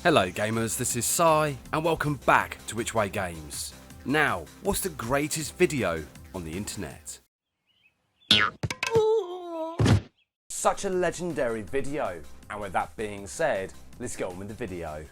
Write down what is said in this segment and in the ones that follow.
Hello gamers, this is Sai and welcome back to Which Way Games. Now, what's the greatest video on the internet? Such a legendary video, and with that being said, let's get on with the video.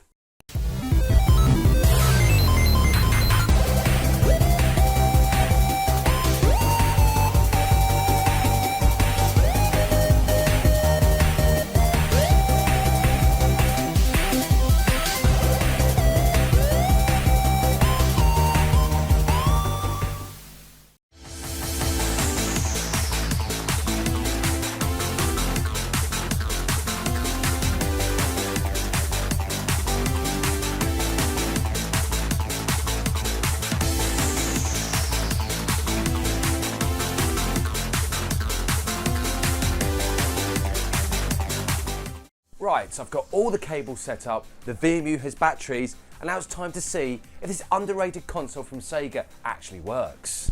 Right, so I've got all the cables set up, the VMU has batteries, and now it's time to see if this underrated console from Sega actually works.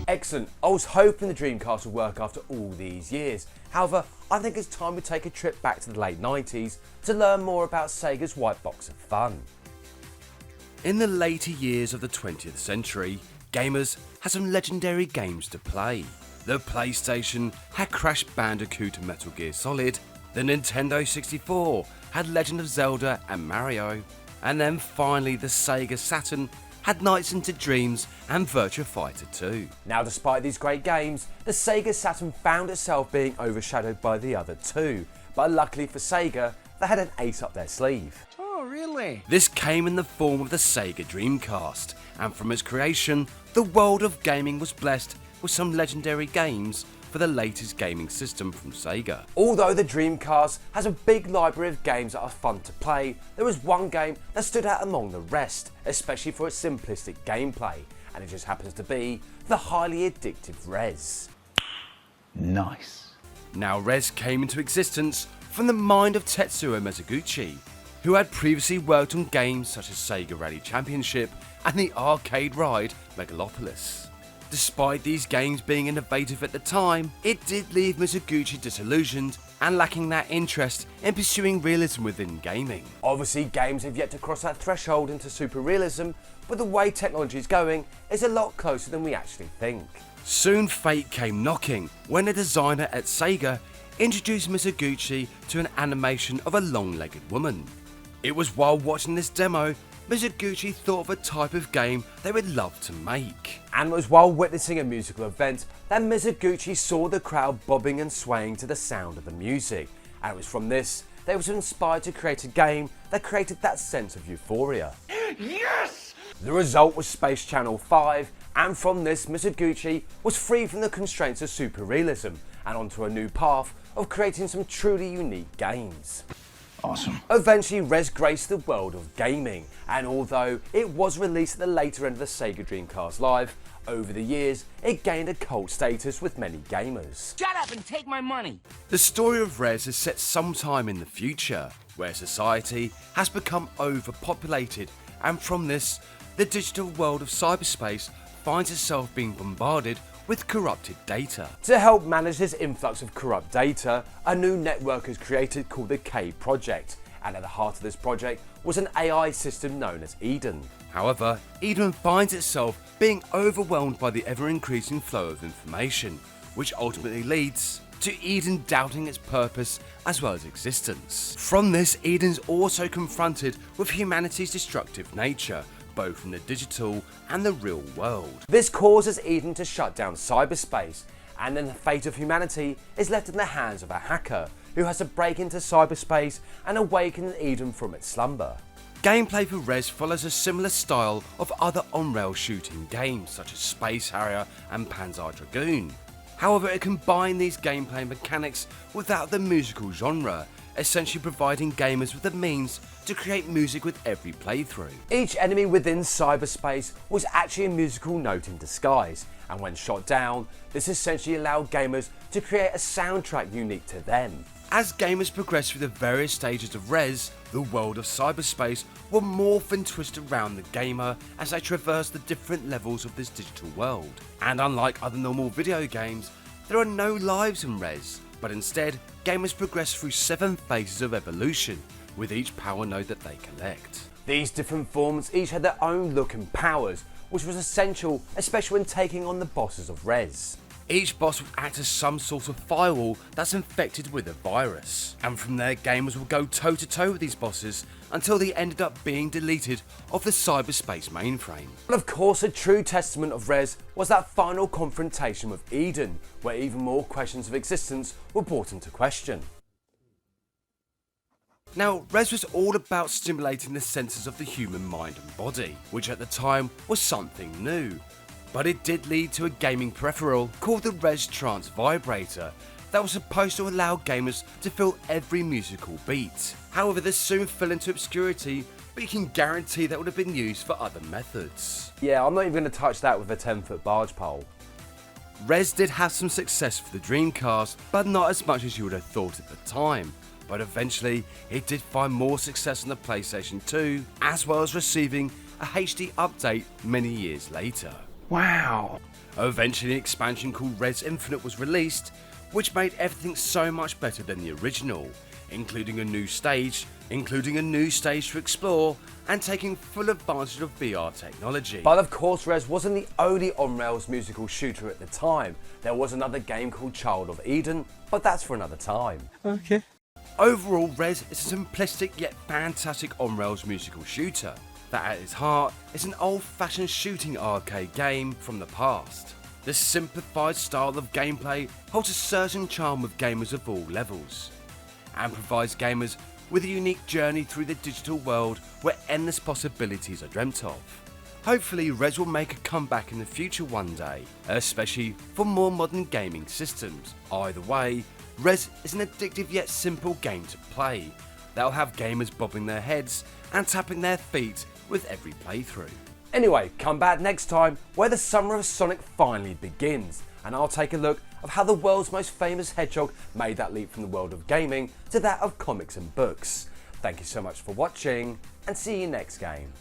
Excellent, I was hoping the Dreamcast would work after all these years. However, I think it's time we take a trip back to the late 90s to learn more about Sega's white box of fun. In the later years of the 20th century, gamers had some legendary games to play. The PlayStation had Crash Bandicoot and Metal Gear Solid, the Nintendo 64 had Legend of Zelda and Mario, and then finally the Sega Saturn had Nights into Dreams and Virtua Fighter 2. Now despite these great games, the Sega Saturn found itself being overshadowed by the other two, but luckily for Sega, they had an ace up their sleeve. Oh, really? This came in the form of the SEGA Dreamcast, and from its creation, the world of gaming was blessed with some legendary games for the latest gaming system from Sega. Although the Dreamcast has a big library of games that are fun to play, there was one game that stood out among the rest, especially for its simplistic gameplay, and it just happens to be the highly addictive Rez. Nice. Now Rez came into existence from the mind of Tetsuo Mizuguchi, who had previously worked on games such as Sega Rally Championship and the arcade ride Megalopolis. Despite these games being innovative at the time, it did leave Mizuguchi disillusioned and lacking that interest in pursuing realism within gaming. Obviously games have yet to cross that threshold into super realism, but the way technology is going is a lot closer than we actually think. Soon fate came knocking when a designer at Sega introduced Mizuguchi to an animation of a long-legged woman. It was while watching this demo, Mizuguchi thought of a type of game they would love to make. And it was while witnessing a musical event that Mizuguchi saw the crowd bobbing and swaying to the sound of the music. And it was from this they were inspired to create a game that created that sense of euphoria. Yes! The result was Space Channel 5, and from this Mizuguchi was free from the constraints of super realism and onto a new path of creating some truly unique games. Awesome. Eventually Rez graced the world of gaming, and although it was released at the later end of the Sega Dreamcast Live, over the years it gained a cult status with many gamers. Shut up and take my money! The story of Rez is set sometime in the future, where society has become overpopulated, and from this, the digital world of cyberspace finds itself being bombarded with corrupted data. To help manage this influx of corrupt data, a new network is created called the K Project, and at the heart of this project was an AI system known as Eden. However, Eden finds itself being overwhelmed by the ever-increasing flow of information, which ultimately leads to Eden doubting its purpose as well as existence. From this, Eden's also confronted with humanity's destructive nature, both in the digital and the real world. This causes Eden to shut down cyberspace, and then the fate of humanity is left in the hands of a hacker who has to break into cyberspace and awaken Eden from its slumber. Gameplay for Rez follows a similar style of other on-rail shooting games such as Space Harrier and Panzer Dragoon. However, it combined these gameplay mechanics without the musical genre, essentially providing gamers with the means to create music with every playthrough. Each enemy within cyberspace was actually a musical note in disguise, and when shot down, this essentially allowed gamers to create a soundtrack unique to them. As gamers progressed through the various stages of Rez, the world of cyberspace will morph and twist around the gamer as they traverse the different levels of this digital world. And unlike other normal video games, there are no lives in Res, but instead gamers progress through 7 phases of evolution with each power node that they collect. These different forms each had their own look and powers, which was essential, especially when taking on the bosses of Res. Each boss would act as some sort of firewall that's infected with a virus, and from there gamers would go toe to toe with these bosses until they ended up being deleted off the cyberspace mainframe. But of course, a true testament of Res was that final confrontation with Eden, where even more questions of existence were brought into question. Now, Res was all about stimulating the senses of the human mind and body, which at the time was something new. But it did lead to a gaming peripheral called the Res Trance Vibrator that was supposed to allow gamers to feel every musical beat. However, this soon fell into obscurity, but you can guarantee that would have been used for other methods. Yeah, I'm not even going to touch that with a 10-foot barge pole. Res did have some success for the Dreamcast, but not as much as you would have thought at the time. But eventually, it did find more success on the PlayStation 2, as well as receiving a HD update many years later. Wow. Eventually, an expansion called Res Infinite was released, which made everything so much better than the original, including a new stage to explore, and taking full advantage of VR technology. But of course, Res wasn't the only on-rails musical shooter at the time. There was another game called Child of Eden, but that's for another time. Okay. Overall, Res is a simplistic yet fantastic on-rails musical shooter that at its heart is an old-fashioned shooting arcade game from the past. This simplified style of gameplay holds a certain charm with gamers of all levels, and provides gamers with a unique journey through the digital world where endless possibilities are dreamt of. Hopefully, Res will make a comeback in the future one day, especially for more modern gaming systems. Either way, Res is an addictive yet simple game to play that'll have gamers bobbing their heads and tapping their feet with every playthrough. Anyway, come back next time where the summer of Sonic finally begins, and I'll take a look of how the world's most famous hedgehog made that leap from the world of gaming to that of comics and books. Thank you so much for watching, and see you next game.